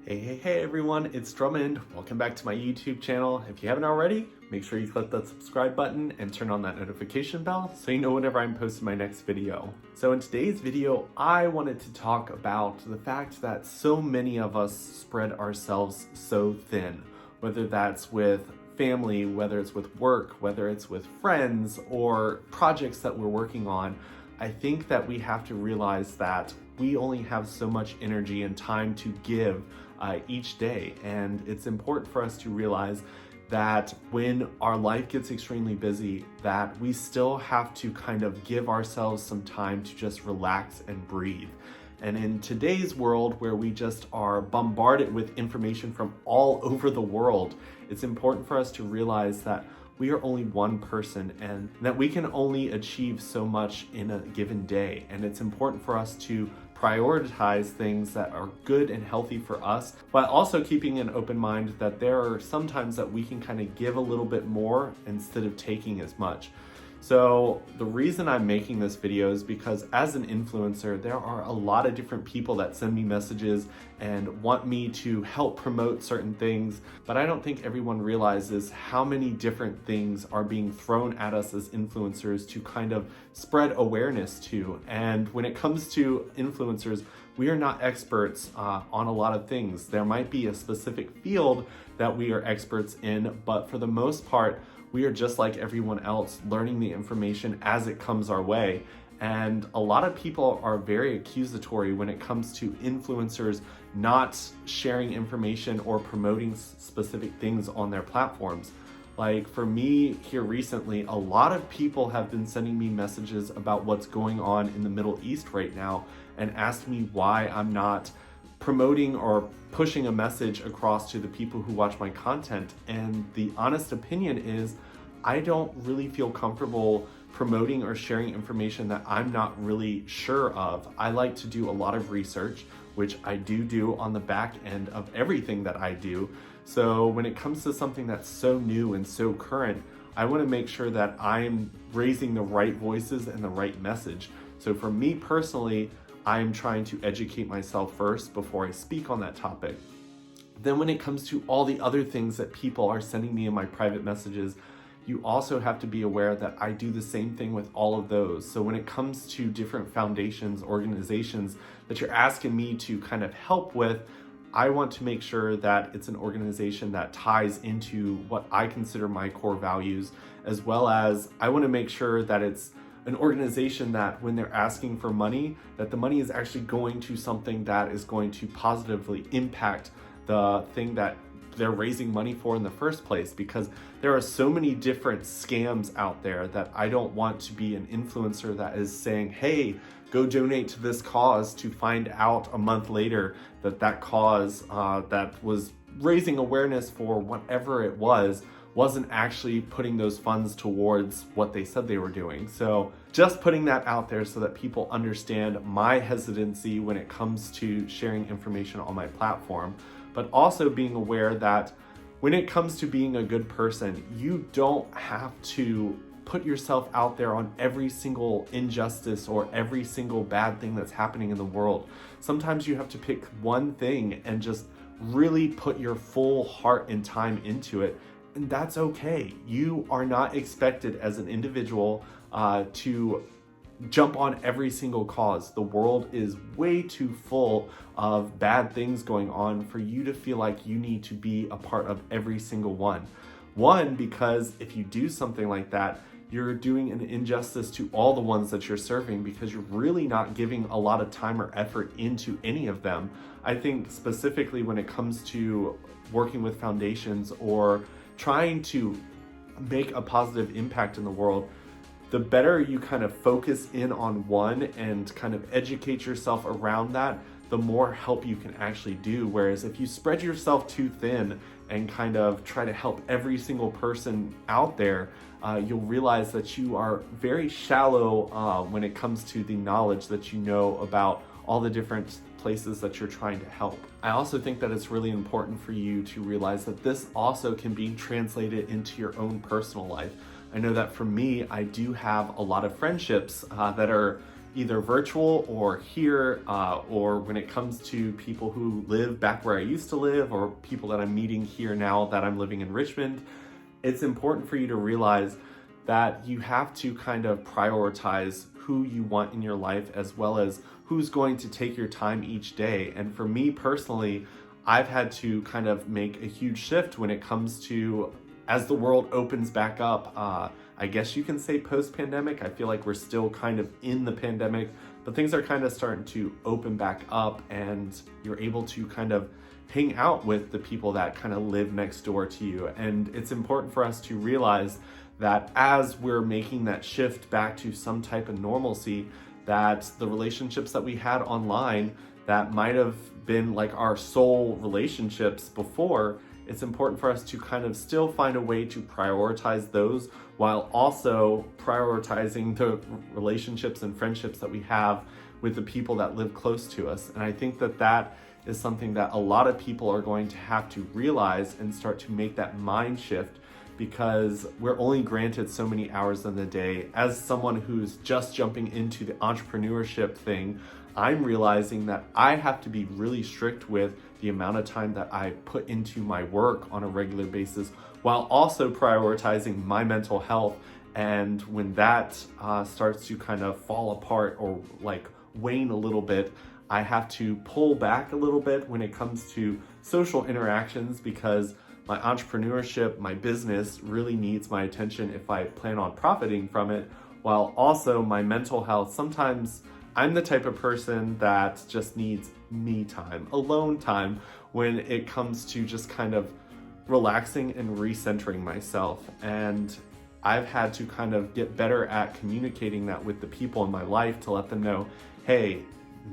Hey everyone, it's Drummond. Welcome back to my YouTube channel. If you haven't already, make sure you click that subscribe button and turn on that notification bell so you know whenever I'm posting my next video. So in today's video, I wanted to talk about the fact that so many of us spread ourselves so thin, whether that's with family, whether it's with work, whether it's with friends or projects that we're working on. I think that we have to realize that we only have so much energy and time to give each day. And it's important for us to realize that when our life gets extremely busy, that we still have to kind of give ourselves some time to just relax and breathe. And in today's world where we just are bombarded with information from all over the world, it's important for us to realize that we are only one person and that we can only achieve so much in a given day. And it's important for us to prioritize things that are good and healthy for us, while also keeping an open mind that there are sometimes that we can kind of give a little bit more instead of taking as much. So the reason I'm making this video is because as an influencer, there are a lot of different people that send me messages and want me to help promote certain things, but I don't think everyone realizes how many different things are being thrown at us as influencers to kind of spread awareness to. And when it comes to influencers, we are not experts on a lot of things. There might be a specific field that we are experts in, but for the most part, we are just like everyone else, learning the information as it comes our way. And a lot of people are very accusatory when it comes to influencers not sharing information or promoting specific things on their platforms. Like for me here recently, a lot of people have been sending me messages about what's going on in the Middle East right now and asked me why I'm not promoting or pushing a message across to the people who watch my content. And the honest opinion is I don't really feel comfortable promoting or sharing information that I'm not really sure of. I like to do a lot of research, which I do on the back end of everything that I do. So when it comes to something that's so new and so current, I want to make sure that I'm raising the right voices and the right message. So for me personally, I'm trying to educate myself first before I speak on that topic. Then when it comes to all the other things that people are sending me in my private messages, you also have to be aware that I do the same thing with all of those. So when it comes to different foundations, organizations that you're asking me to kind of help with, I want to make sure that it's an organization that ties into what I consider my core values, as well as I want to make sure that it's an organization that when they're asking for money, that the money is actually going to something that is going to positively impact the thing that they're raising money for in the first place. Because there are so many different scams out there that I don't want to be an influencer that is saying, hey, go donate to this cause, to find out a month later that that cause that was raising awareness for whatever it was wasn't actually putting those funds towards what they said they were doing. So just putting that out there so that people understand my hesitancy when it comes to sharing information on my platform, but also being aware that when it comes to being a good person, you don't have to put yourself out there on every single injustice or every single bad thing that's happening in the world. Sometimes you have to pick one thing and just really put your full heart and time into it. And that's okay. You are not expected as an individual to jump on every single cause. The world is way too full of bad things going on for you to feel like you need to be a part of every single one. One, because if you do something like that, you're doing an injustice to all the ones that you're serving because you're really not giving a lot of time or effort into any of them. I think specifically when it comes to working with foundations or trying to make a positive impact in the world, the better you kind of focus in on one and kind of educate yourself around that, the more help you can actually do. Whereas if you spread yourself too thin and kind of try to help every single person out there, you'll realize that you are very shallow when it comes to the knowledge that you know about all the different places that you're trying to help. I also think that it's really important for you to realize that this also can be translated into your own personal life. I know that for me, I do have a lot of friendships that are either virtual or here, or when it comes to people who live back where I used to live, or people that I'm meeting here now that I'm living in Richmond, it's important for you to realize that you have to kind of prioritize who you want in your life, as well as who's going to take your time each day. And for me personally, I've had to kind of make a huge shift when it comes to, as the world opens back up, I guess you can say post-pandemic. I feel like we're still kind of in the pandemic, but things are kind of starting to open back up, and you're able to kind of hang out with the people that kind of live next door to you. And it's important for us to realize that as we're making that shift back to some type of normalcy, that the relationships that we had online that might have been like our sole relationships before, it's important for us to kind of still find a way to prioritize those while also prioritizing the relationships and friendships that we have with the people that live close to us. And I think that that is something that a lot of people are going to have to realize and start to make that mind shift, because we're only granted so many hours in the day. As someone who's just jumping into the entrepreneurship thing, I'm realizing that I have to be really strict with the amount of time that I put into my work on a regular basis, while also prioritizing my mental health. And when that starts to kind of fall apart or like wane a little bit, I have to pull back a little bit when it comes to social interactions, because my entrepreneurship, my business really needs my attention if I plan on profiting from it, while also my mental health. Sometimes I'm the type of person that just needs me time, alone time, when it comes to just kind of relaxing and recentering myself. And I've had to kind of get better at communicating that with the people in my life, to let them know, hey,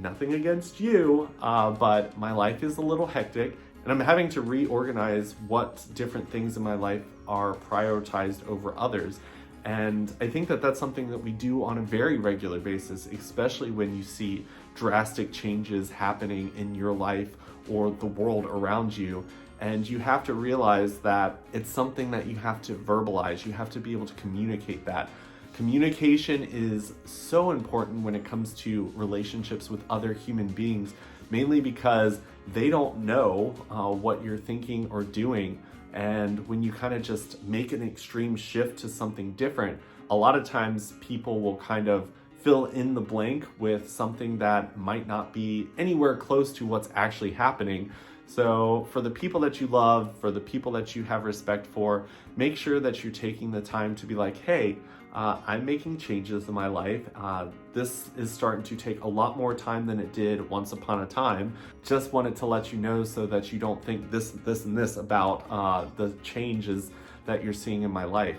nothing against you, but my life is a little hectic, and I'm having to reorganize what different things in my life are prioritized over others. And I think that that's something that we do on a very regular basis, especially when you see drastic changes happening in your life or the world around you. And you have to realize that it's something that you have to verbalize. You have to be able to communicate that. Communication is so important when it comes to relationships with other human beings, mainly because they don't know what you're thinking or doing. And when you kind of just make an extreme shift to something different, a lot of times people will kind of fill in the blank with something that might not be anywhere close to what's actually happening. So for the people that you love, for the people that you have respect for, make sure that you're taking the time to be like, hey, I'm making changes in my life. This is starting to take a lot more time than it did once upon a time. Just wanted to let you know so that you don't think this, and this about the changes that you're seeing in my life.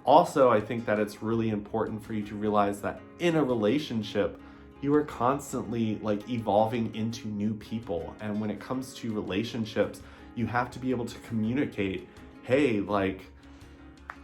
Also, I think that it's really important for you to realize that in a relationship, you are constantly like evolving into new people. And when it comes to relationships, you have to be able to communicate, hey, like,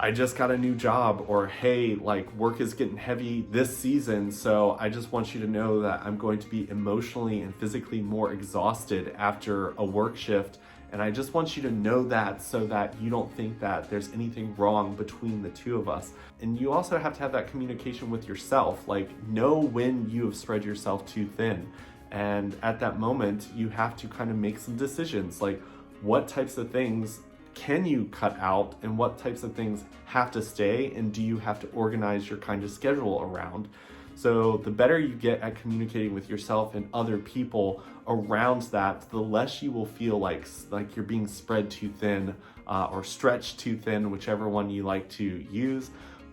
I just got a new job, or hey, like work is getting heavy this season, so I just want you to know that I'm going to be emotionally and physically more exhausted after a work shift. And I just want you to know that, so that you don't think that there's anything wrong between the two of us. And you also have to have that communication with yourself, like know when you have spread yourself too thin. And at that moment, you have to kind of make some decisions, like what types of things can you cut out and what types of things have to stay, and do you have to organize your kind of schedule around. So the better you get at communicating with yourself and other people around that, the less you will feel like you're being spread too thin or stretched too thin, whichever one you like to use.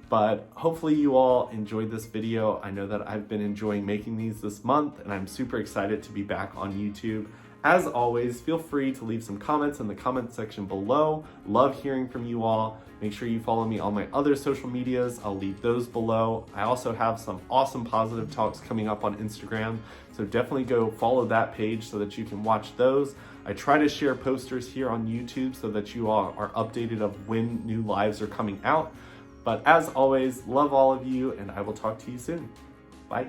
But hopefully you all enjoyed this video. I know that I've been enjoying making these this month, and I'm super excited to be back on YouTube. As always, feel free to leave some comments in the comment section below. Love hearing from you all. Make sure you follow me on my other social medias. I'll leave those below. I also have some awesome positive talks coming up on Instagram, so definitely go follow that page so that you can watch those. I try to share posters here on YouTube so that you all are updated of when new lives are coming out. But as always, love all of you, and I will talk to you soon. Bye.